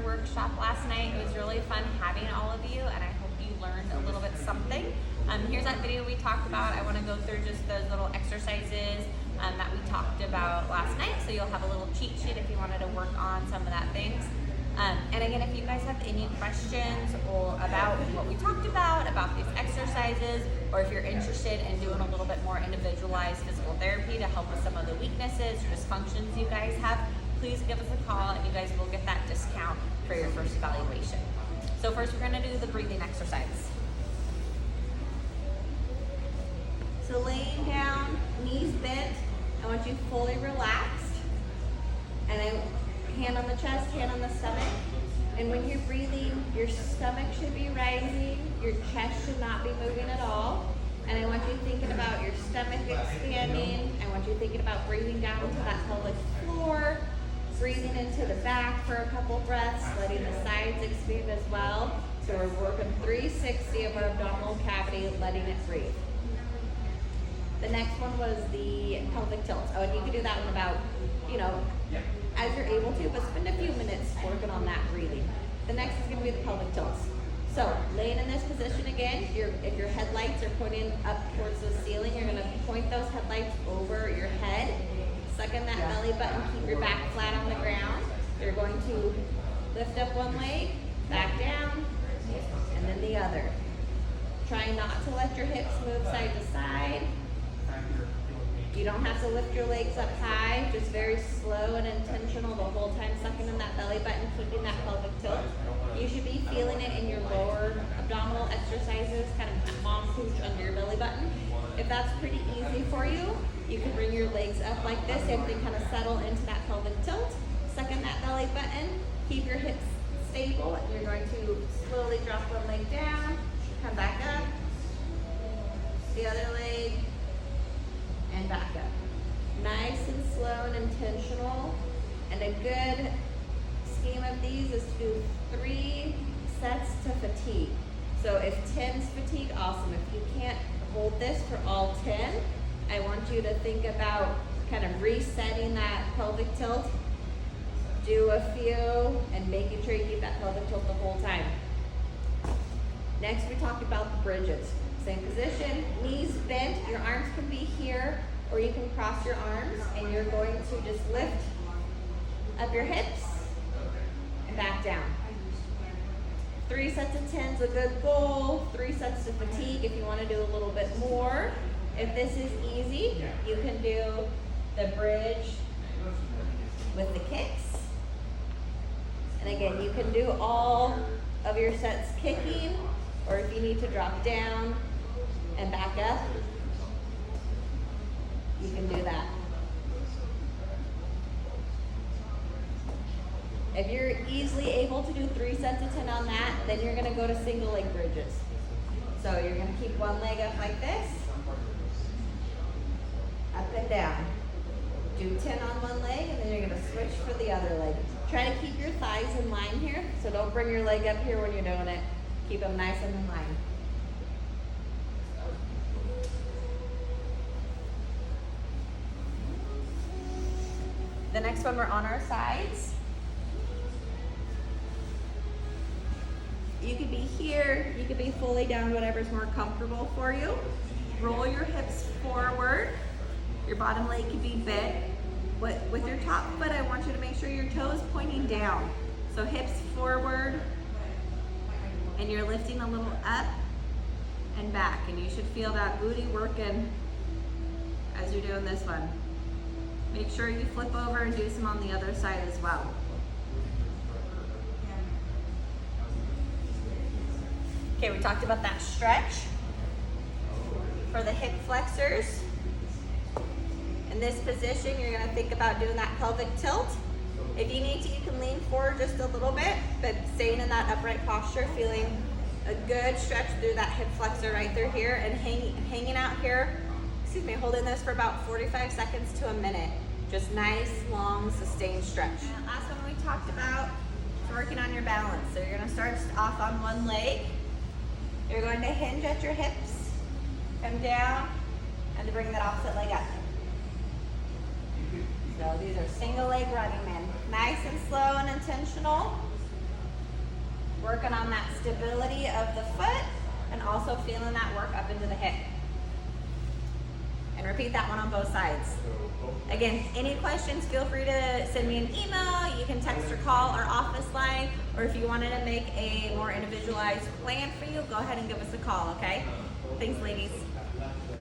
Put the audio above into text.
workshop last night. It was really fun having all of you, and I hope you learned a little bit something. Here's that video we talked about. I want to go through just those little exercises that we talked about last night, so you'll have a little cheat sheet if you wanted to work on some of that things. And again, if you guys have any questions or about what we talked about these exercises, or if you're interested in doing a little bit more individualized physical therapy to help with some of the weaknesses or dysfunctions you guys have, please give us a call and you guys will get that discount for your first evaluation. So first we're gonna do the breathing exercise. So laying down, knees bent, I want you fully relaxed. And hand on the chest, hand on the stomach. And when you're breathing, your stomach should be rising, your chest should not be moving at all. And I want you thinking about your stomach expanding. I want you thinking about breathing down to that pelvic floor, breathing into the back for a couple breaths, letting the sides expand as well. So we're working 360 of our abdominal cavity, letting it breathe. The next one was the pelvic tilt. Oh, and you can do that one about, as you're able to, but spend a few minutes working on that breathing. The next is gonna be the pelvic tilts. So laying in this position again, if your headlights are pointing up towards the ceiling, you're gonna point those headlights over your head, suck in that belly button, keep your back flat on the ground. You're going to lift up one leg, back down, and then the other. Try not to let your hips move side to side. You don't have to lift your legs up high, just very slow and intentional the whole time, sucking in that belly button, keeping that pelvic tilt. You should be feeling it in your lower abdominal exercises, kind of mom pooch under your belly button. If that's pretty easy for you, you can bring your legs up like this, same thing, kind of settle into that pelvic tilt, suck in that belly button, keep your hips stable, and you're going to slowly drop one leg down, come back up, the other leg, and back up. Nice and slow and intentional. And a good scheme of these is to do 3 sets to fatigue. So if 10's fatigue, awesome. If you can't hold this for all 10, I want you to think about kind of resetting that pelvic tilt. Do a few and making sure you keep that pelvic tilt the whole time. Next, we talked about the bridges. Same position, knees bent, your arms can be here, or you can cross your arms, and you're going to just lift up your hips and back down. 3 sets of 10 is a good goal. 3 sets to fatigue if you want to do a little bit more. If this is easy, you can do the bridge with the kicks. And again, you can do all of your sets kicking, or if you need to drop down and back up, you can do that. If you're easily able to do 3 sets of 10 on that, then you're gonna go to single leg bridges. So you're gonna keep one leg up like this, up and down. Do 10 on one leg, and then you're gonna switch for the other leg. Try to keep your thighs in line here, so don't bring your leg up here when you're doing it. Keep them nice and in line. The next one, we're on our sides. You could be here, you could be fully down, whatever's more comfortable for you. Roll your hips forward. Your bottom leg could be bent. With your top foot, I want you to make sure your toe is pointing down. So hips forward, and you're lifting a little up and back. And you should feel that booty working as you're doing this one. Make sure you flip over and do some on the other side as well. Okay, we talked about that stretch for the hip flexors. In this position, you're gonna think about doing that pelvic tilt. If you need to, you can lean forward just a little bit, but staying in that upright posture, feeling a good stretch through that hip flexor right through here, and hanging out here, holding this for about 45 seconds to a minute. Just nice, long, sustained stretch. And last one we talked about is working on your balance. So you're gonna start off on one leg. You're going to hinge at your hips, come down, and to bring that opposite leg up. So these are single leg running men. Nice and slow and intentional. working on that stability of the foot and also feeling that work up into the hip. And repeat that one on both sides. Again, any questions, feel free to send me an email. You can text or call our office line, or if you wanted to make a more individualized plan for you, go ahead and give us a call, okay? Thanks, ladies.